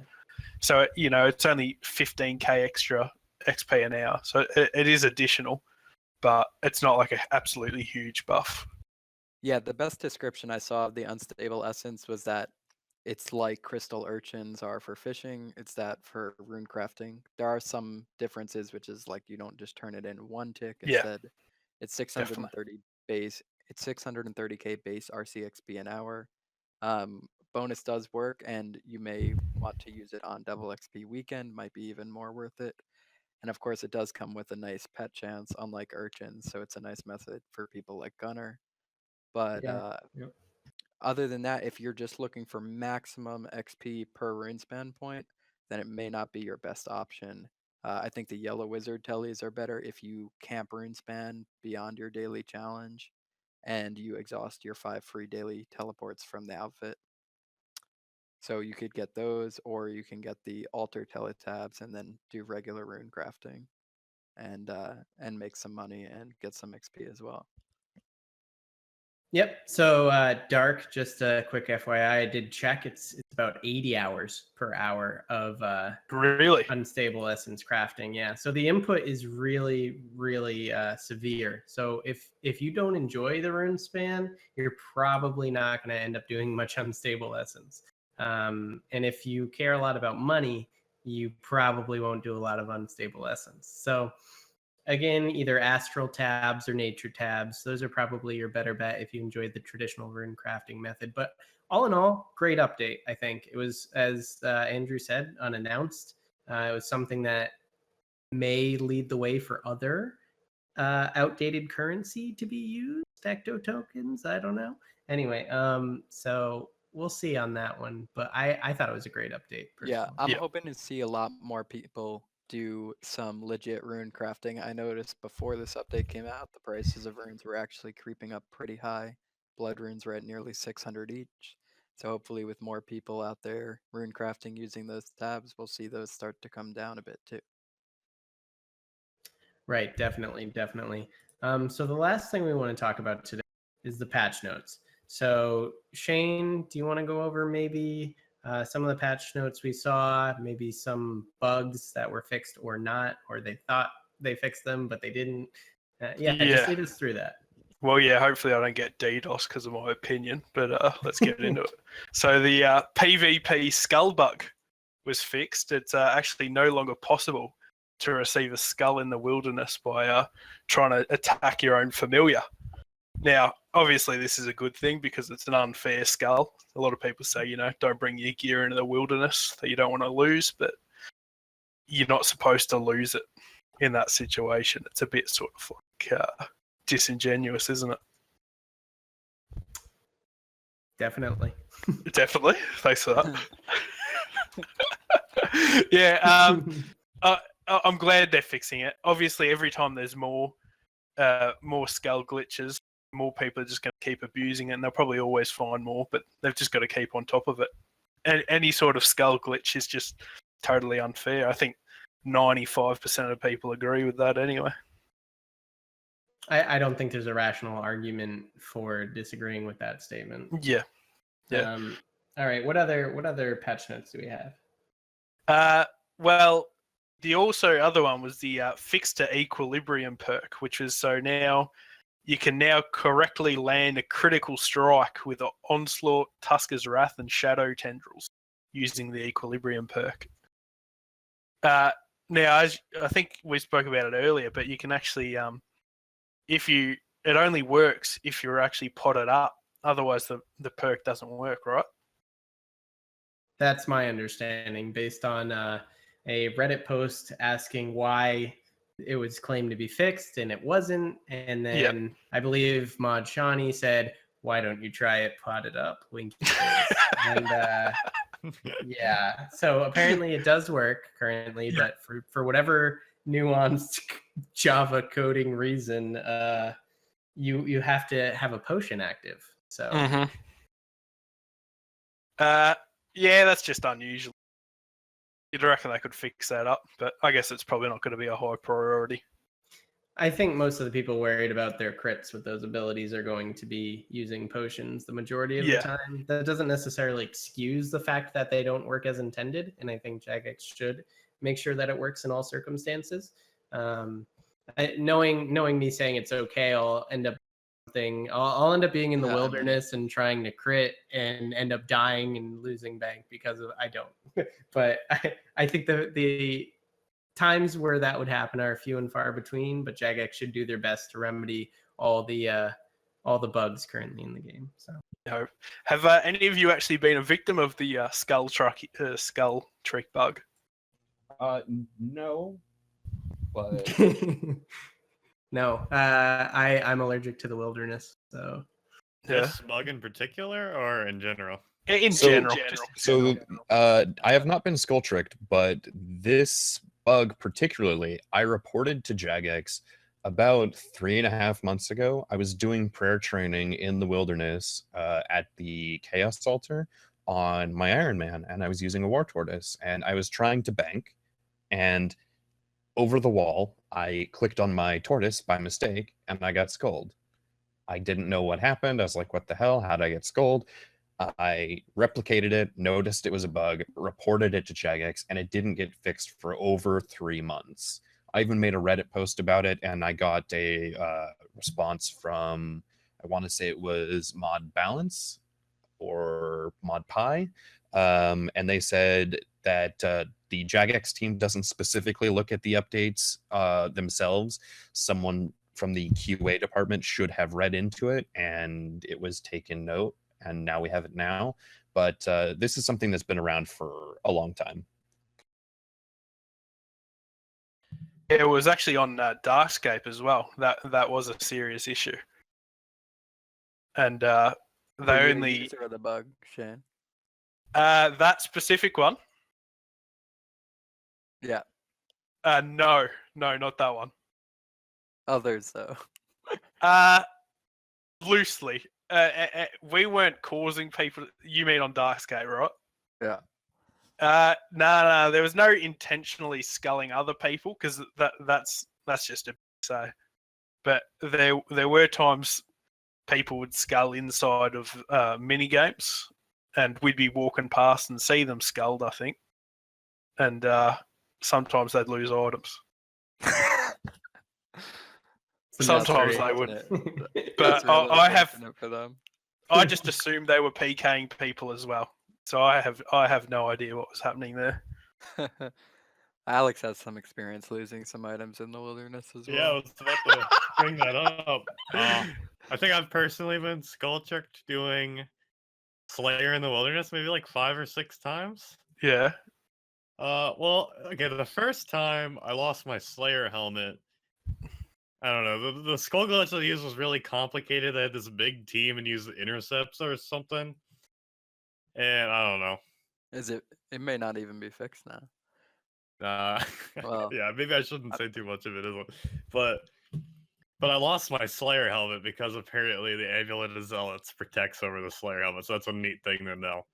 So, it's only 15k extra XP an hour. So it is additional, but it's not like an absolutely huge buff. Yeah, the best description I saw of the Unstable Essence was that it's like crystal urchins are for fishing. It's that for rune crafting. There are some differences, which is like you don't just turn it in one tick. Yeah, Instead, it's 630 base. It's 630k base RCXP an hour. Bonus does work, and you may want to use it on double XP weekend. Might be even more worth it. And of course, it does come with a nice pet chance, unlike urchins. So it's a nice method for people like Gunner. But Yep. other than that, if you're just looking for maximum XP per runespan point, then it may not be your best option. I think the yellow wizard tellies are better if you camp runespan beyond your daily challenge and you exhaust your 5 free daily teleports from the outfit. So you could get those, or you can get the altar teletabs and then do regular rune crafting and make some money and get some XP as well. Yep. So Dark, just a quick FYI, I did check. It's about 80 hours per hour of Really? Unstable Essence crafting. Yeah. So the input is really, really severe. So if you don't enjoy the rune span, you're probably not going to end up doing much Unstable Essence. And if you care a lot about money, you probably won't do a lot of Unstable Essence. So again, either astral tabs or nature tabs. Those are probably your better bet if you enjoyed the traditional rune crafting method. But all in all, great update, I think. It was, as Andrew said, unannounced. It was something that may lead the way for other outdated currency to be used, ecto tokens. I don't know. Anyway, so we'll see on that one. But I thought it was a great update. Personally. Yeah, I'm hoping to see a lot more people do some legit rune crafting. I noticed before this update came out, the prices of runes were actually creeping up pretty high. Blood runes were at nearly 600 each. So hopefully with more people out there rune crafting using those tabs, we'll see those start to come down a bit too. Right, definitely. So the last thing we want to talk about today is the patch notes. So Shane, do you want to go over maybe some of the patch notes we saw, maybe some bugs that were fixed or not, or they thought they fixed them, but they didn't? Just lead us through that. Well, yeah, hopefully I don't get DDoS because of my opinion, but let's get into it. So the PvP skull bug was fixed. It's actually no longer possible to receive a skull in the wilderness by trying to attack your own familiar. Now, obviously, this is a good thing because it's an unfair skull. A lot of people say, don't bring your gear into the wilderness that you don't want to lose, but you're not supposed to lose it in that situation. It's a bit sort of like disingenuous, isn't it? Definitely. Definitely. Thanks for that. Yeah, I'm glad they're fixing it. Obviously, every time there's more skull glitches, more people are just going to keep abusing it, and they'll probably always find more, but they've just got to keep on top of it. And any sort of skull glitch is just totally unfair. I think 95% of people agree with that anyway. I don't think there's a rational argument for disagreeing with that statement. Yeah. All right. What other patch notes do we have? Well, the other one was the fix to equilibrium perk, which is so now you can now correctly land a critical strike with Onslaught, Tusker's Wrath, and Shadow Tendrils using the equilibrium perk. Now, as I think we spoke about it earlier, but you can actually, it only works if you're actually potted up. Otherwise, the perk doesn't work, right? That's my understanding based on a Reddit post asking why it was claimed to be fixed and it wasn't. And then I believe Mod Shawnee said, "Why don't you try it potted up?" Winky face. And yeah, so apparently it does work currently, but for whatever nuanced Java coding reason, you have to have a potion active. So yeah, that's just unusual. You'd reckon they could fix that up, but I guess it's probably not going to be a high priority. I think most of the people worried about their crits with those abilities are going to be using potions the majority of the time. That doesn't necessarily excuse the fact that they don't work as intended, and I think Jagex should make sure that it works in all circumstances. Knowing me saying it's okay, I'll end up being in the wilderness and trying to crit and end up dying and losing bank because of I don't. But I think the times where that would happen are few and far between, but Jagex should do their best to remedy all the bugs currently in the game. So have any of you actually been a victim of the skull trick bug? No, but no, I'm allergic to the wilderness, so this bug in particular or in general? In general. I have not been skull tricked, but this bug particularly, I reported to Jagex about 3.5 months ago. I was doing prayer training in the wilderness at the Chaos Altar on my Iron Man, and I was using a War Tortoise, and I was trying to bank, and over the wall, I clicked on my Tortoise by mistake, and I got skulled. I didn't know what happened. I was like, what the hell? How'd I get skulled? I replicated it, noticed it was a bug, reported it to Jagex, and it didn't get fixed for over 3 months. I even made a Reddit post about it, and I got a response from, I want to say it was Mod Balance or Mod Pi, and they said that the Jagex team doesn't specifically look at the updates themselves. Someone from the QA department should have read into it, and it was taken note. And now we have it now, but this is something that's been around for a long time. It was actually on Darkscape as well. That was a serious issue, and they only user of the bug, Shane. That specific one. Yeah. No, not that one. Others though. Loosely. We weren't causing people. You mean on Darkscape, right? Yeah. No. There was no intentionally sculling other people because that's just a say. But there were times people would skull inside of mini games, and we'd be walking past and see them sculled, I think, and sometimes they'd lose items. Sometimes they would, but really I have. For them. I just assumed they were PKing people as well, so I have no idea what was happening there. Alex has some experience losing some items in the wilderness as well. Yeah, I was about to bring that up. I think I've personally been skull tricked doing Slayer in the Wilderness maybe like 5 or 6 times. Yeah. Well, okay, the first time I lost my Slayer helmet. I don't know. The skull glitch I used was really complicated. I had this big team and used intercepts or something. And I don't know. It may not even be fixed now. Well, Yeah, maybe I shouldn't say too much of it, but I lost my Slayer helmet because apparently the Amulet of Zealots protects over the Slayer helmet, so that's a neat thing to know.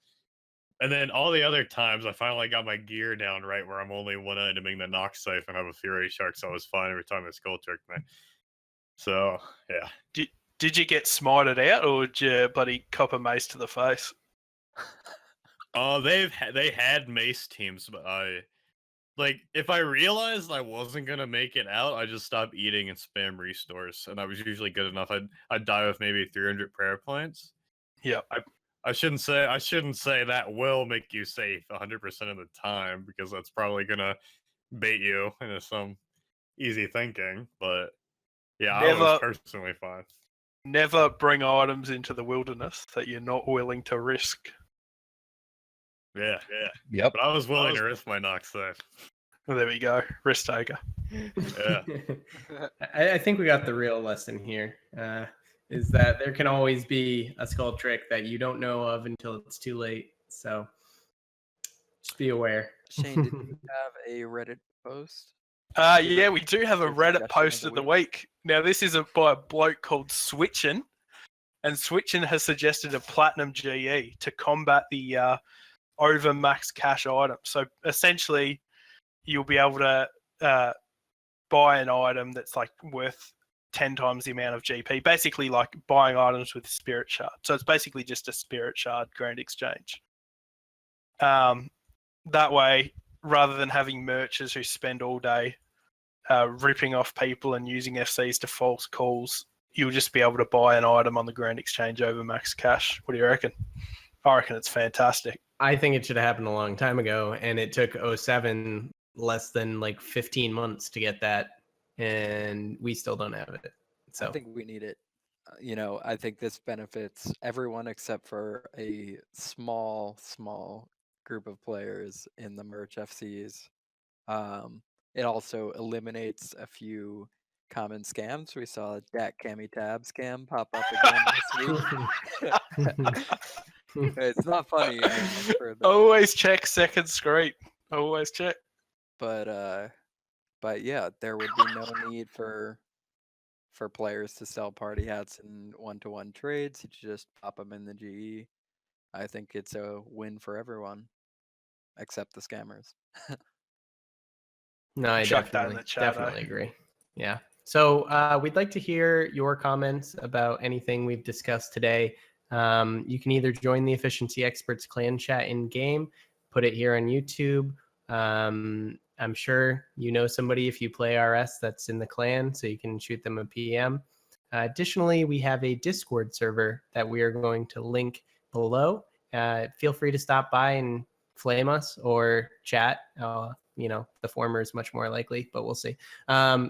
And then all the other times, I finally got my gear down right where I'm only one iteming the Nox safe and have a Fury Shark, so I was fine every time the skull tricked me. So yeah. Did you get smited out, or did you bloody cop a mace to the face? They had mace teams, but if I realized I wasn't gonna make it out, I just stopped eating and spam restores, and that was usually good enough. I'd die with maybe 300 prayer points. Yeah. I shouldn't say that will make you safe 100% of the time, because that's probably gonna bait you into some easy thinking. But yeah, I was personally fine. Never bring items into the wilderness that you're not willing to risk. Yeah. Yep. But I was willing to risk my Nox safe. Well, there we go, risk taker. Yeah. I think we got the real lesson here. Is that there can always be a skull trick that you don't know of until it's too late. So just be aware. Shane, did you have a Reddit post? Yeah, we do have a Your Reddit suggestion post of of the the week. Now, this is by a bloke called Switchin, and Switchin has suggested a Platinum GE to combat the over max cash item. So essentially, you'll be able to buy an item that's like worth 10 times the amount of GP, basically like buying items with Spirit Shard. So it's basically just a Spirit Shard Grand Exchange. That way, rather than having merchants who spend all day ripping off people and using FCs to false calls, you'll just be able to buy an item on the Grand Exchange over max cash. What do you reckon? I reckon it's fantastic. I think it should have happened a long time ago, and it took 07 less than like 15 months to get that, and we still don't have it. So I think we need it. I think this benefits everyone except for a small group of players in the merch FCs. It also eliminates a few common scams. We saw a DAC Cami Tab scam pop up again this week. It's not funny. Always check second screen. Always check. But yeah, there would be no need for players to sell party hats in 1-to-1 trades. You just pop them in the GE. I think it's a win for everyone, except the scammers. No, I Chuck that in definitely the chat, agree. Yeah. So we'd like to hear your comments about anything we've discussed today. You can either join the Efficiency Experts clan chat in game, put it here on YouTube. I'm sure you know somebody if you play RS that's in the clan, so you can shoot them a PM. Additionally, we have a Discord server that we are going to link below. Feel free to stop by and flame us or chat. The former is much more likely, but we'll see.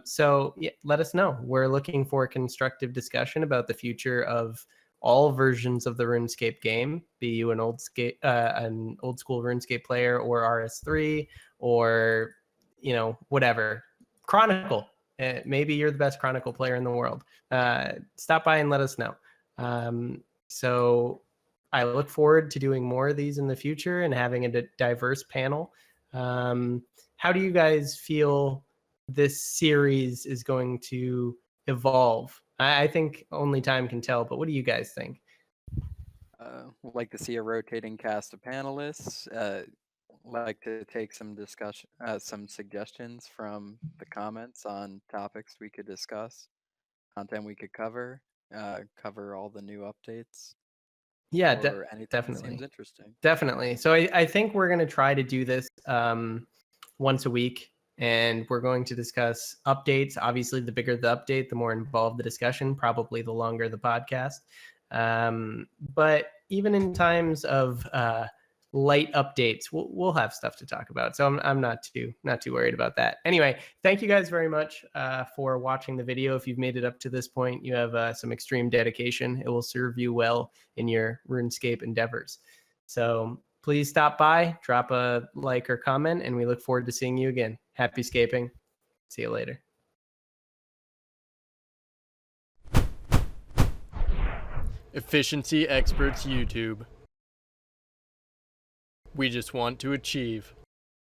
So yeah, let us know. We're looking for a constructive discussion about the future of all versions of the RuneScape game, be you an old school RuneScape player or RS3 or, whatever. Chronicle. Maybe you're the best Chronicle player in the world. Stop by and let us know. So I look forward to doing more of these in the future and having a diverse panel. How do you guys feel this series is going to evolve? I think only time can tell, but what do you guys think? Like to see a rotating cast of panelists. Like to take some discussion, some suggestions from the comments on topics we could discuss, content we could cover all the new updates. Yeah, or anything definitely. That seems interesting. Definitely. So I think we're going to try to do this once a week, and we're going to discuss updates. Obviously, the bigger the update, the more involved the discussion, probably the longer the podcast. But even in times of light updates. We'll have stuff to talk about, so I'm not too worried about that. Anyway, thank you guys very much for watching the video. If you've made it up to this point, you have some extreme dedication. It will serve you well in your RuneScape endeavors. So please stop by, drop a like or comment, and we look forward to seeing you again. Happy scaping. See you later. Efficiency Experts YouTube. We just want to achieve.